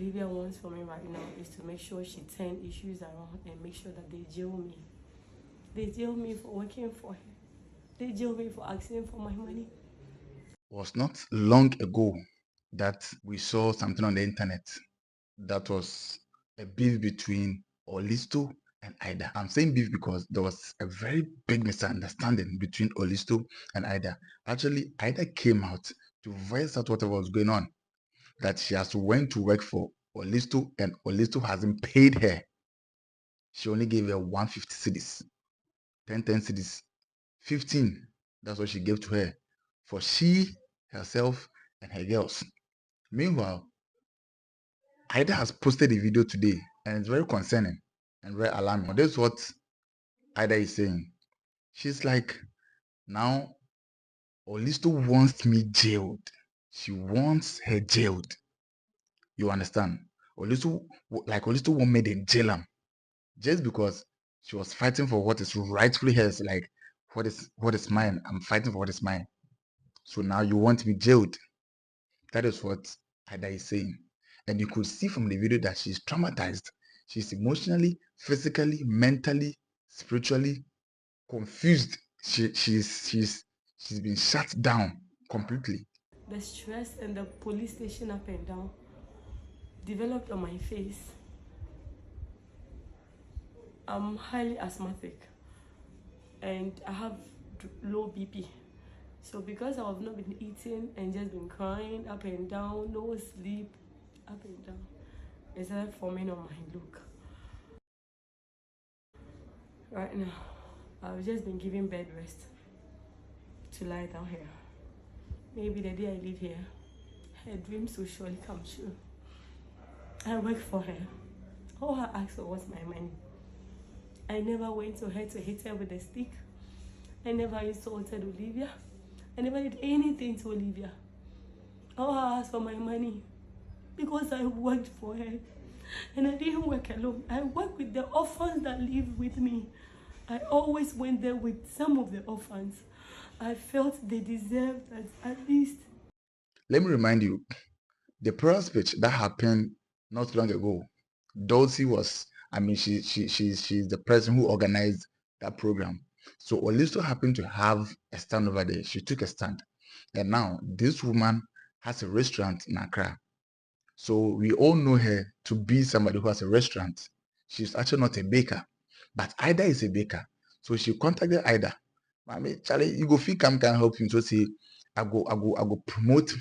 Olivia wants for me right now is to make sure she turn issues around and make sure that they jail me. They jail me for working for her. They jail me for asking for my money. It was not long ago that we saw something on the internet that was a beef between Olisto and Ida. I'm saying beef because there was a very big misunderstanding between Olisto and Ida. Actually, Ida came out to voice out whatever was going on, that she has went to work for Olisto and Olisto hasn't paid her. She only gave her 150 cedis, 10 cedis, 15. That's what she gave to her for she, herself, and her girls. Meanwhile, Ida has posted a video today and it's very concerning and very alarming. This is what Ida is saying. She's like, now Olisto wants me jailed. She wants her jailed. You understand? Olisto won't make them jail him just because she was fighting for what is rightfully hers. Like, what is mine? I'm fighting for what is mine. So now you want me jailed. That is what Ida is saying. And you could see from the video that she's traumatized. She's emotionally, physically, mentally, spiritually confused. She's been shut down completely. The stress and the police station up and down developed on my face. I'm highly asthmatic and I have low BP. So because I have not been eating and just been crying up and down, no sleep, up and down, it started forming on my look. Right now, I've just been given bed rest to lie down here. Maybe the day I leave here, her dreams will surely come true. I work for her. All I asked for was my money. I never went to her to hit her with a stick. I never insulted Olivia. I never did anything to Olivia. All I asked for my money because I worked for her. And I didn't work alone. I worked with the orphans that live with me. I always went there with some of the orphans. I felt they deserved at least. Let me remind you, the prayer speech that happened not long ago, Dulcie was, I mean, she's the person who organized that program. So Olisto happened to have a stand over there. She took a stand. And now this woman has a restaurant in Accra. So we all know her to be somebody who has a restaurant. She's actually not a baker, but Ida is a baker. So she contacted Ida. I mean, Charlie, you go feel come can help you. So say, I go promote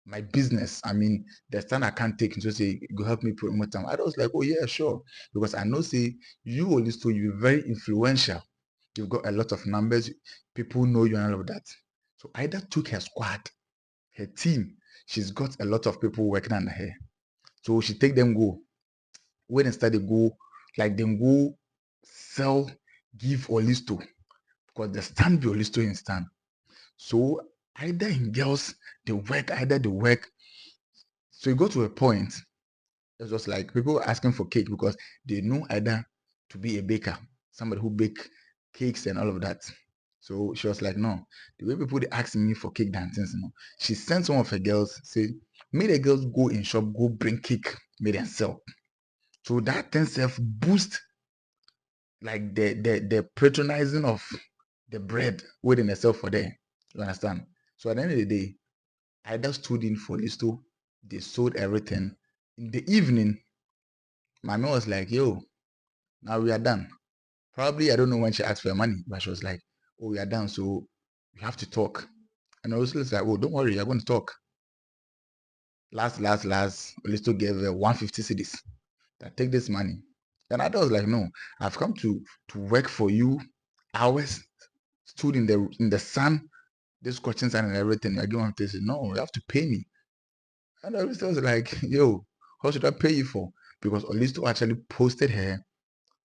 my business. I mean, the stand I can't take. So say, go help me promote them. I was like, oh yeah, sure. Because I know, say, you also, you're very influential. You've got a lot of numbers. People know you and all of that. So Ida took her squad, her team. She's got a lot of people working under her. So she take them go. When instead they go, like them go sell, give Olisto. Because the stand be Olisto in stand. So either in girls, they work, either they work. So you go to a point, it's just like people asking for cake because they know either to be a baker, somebody who bake cakes and all of that. So she was like, no, the way people they asking me for cake and things, she sent some of her girls, say, make the girls go in shop, go bring cake, make them sell. So that thing self boost like the patronizing of the bread within itself for them. You understand? So at the end of the day, I just stood in for Listo. They sold everything. In the evening, my mom was like, yo, now we are done. Probably I don't know when she asked for her money, but she was like, oh, we are done, so we have to talk. And I was like, oh, don't worry, you're going to talk. Last, Listo gave her 150 cedis. That take this money. And I was like, no, I've come to work for you. Hours stood in the sun, this coaching sun and everything. I give one this. No, you have to pay me. And I was like, yo, how should I pay you for? Because Olisto actually posted her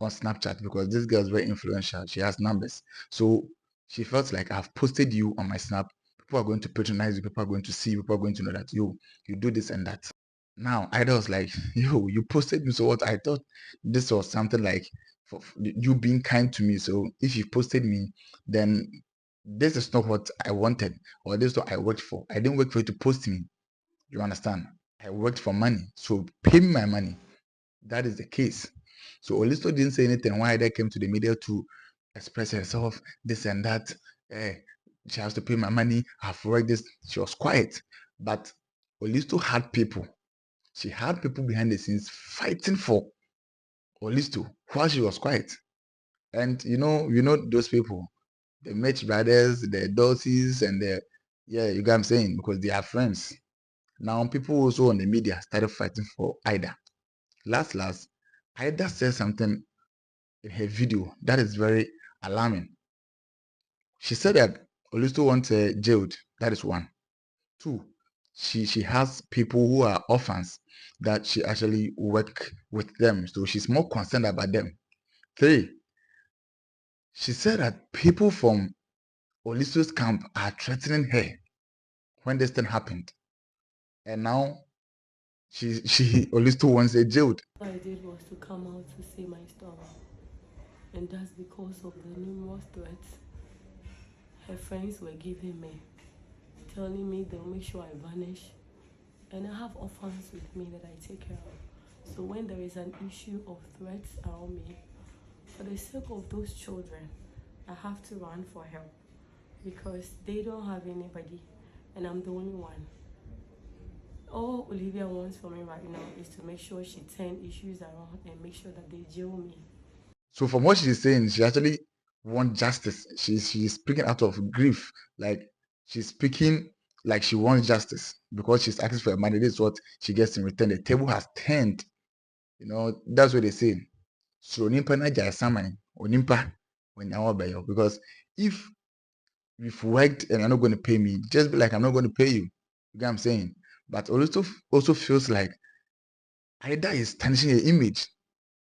on Snapchat because this girl is very influential. She has numbers. So she felt like I've posted you on my Snap. People are going to patronize you. People are going to see you. People are going to know that you do this and that. Now, Ida was like, yo, you posted me. So what? I thought this was something like for you being kind to me. So if you posted me, then this is not what I wanted or this is what I worked for. I didn't work for you to post me. You understand? I worked for money, so pay me my money. That is the case. So Olisto didn't say anything why they came to the media to express herself, this and that. Eh, she has to pay my money. I've worked this. She was quiet. But Olisto had people. She had people behind the scenes fighting for Olisto while she was quiet. And you know those people, the Mitch brothers, the Dulcies, and the yeah, you get what I'm saying, because they are friends. Now people also on the media started fighting for Ida. Last, Ida said something in her video that is very alarming. She said that Olisto wants jailed. That is one. Two, she has people who are orphans that she actually work with them. So she's more concerned about them. Three, she said that people from Olisto's camp are threatening her when this thing happened. And now she Olisto wants her jailed. What I did was to come out to say my story. And that's because of the numerous threats her friends were giving me, telling me they'll make sure I vanish. And I have orphans with me that I take care of. So when there is an issue of threats around me, for the sake of those children, I have to run for help because they don't have anybody and I'm the only one. All Olivia wants from me right now is to make sure she turn issues around and make sure that they jail me. So from what she's saying, she actually wants justice. She's speaking out of grief. Like she's speaking like she wants justice because she's asking for money. This is what she gets in return. The table has turned. That's what they say. So nimpa na jai saman onimpa when you because if you've worked and you're not going to pay me, just be like I'm not going to pay you. You get what I'm saying? But also feels like Ida is tarnishing her image.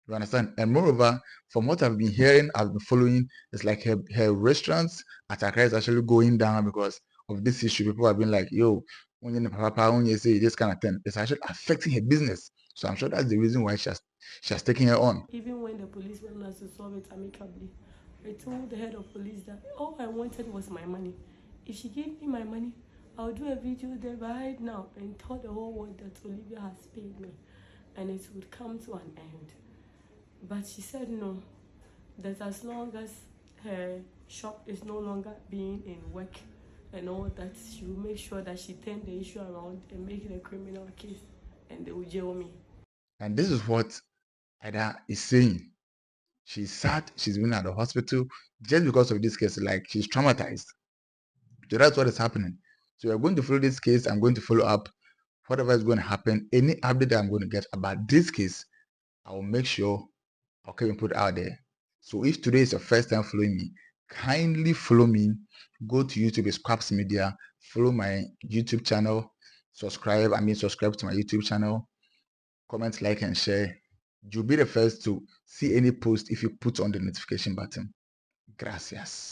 You understand? And moreover, from what I've been hearing, I've been following, it's like her restaurants at Accra is actually going down because of this issue. People have been like, yo, when you papa, when you say this kind of thing, it's actually affecting her business. So I'm sure that's the reason why she has taken her on. Even when the police went us to solve it amicably, I told the head of police that all I wanted was my money. If she gave me my money, I'll do a video there right now and tell the whole world that Olivia has paid me and it would come to an end. But she said no, that as long as her shop is no longer being in work and all that, she will make sure that she turn the issue around and make it a criminal case and they will jail me. And this is what Ida is saying. She's sad. She's been at the hospital just because of this case. Like she's traumatized. So that's what is happening. So we're going to follow this case. I'm going to follow up whatever is going to happen. Any update that I'm going to get about this case, I will make sure I'll keep put out there. So if today is your first time following me, kindly follow me. Go to YouTube, it's Scraps Media. Follow my YouTube channel. Subscribe to my YouTube channel. Comment, like, and share. You'll be the first to see any post if you put on the notification button. Gracias.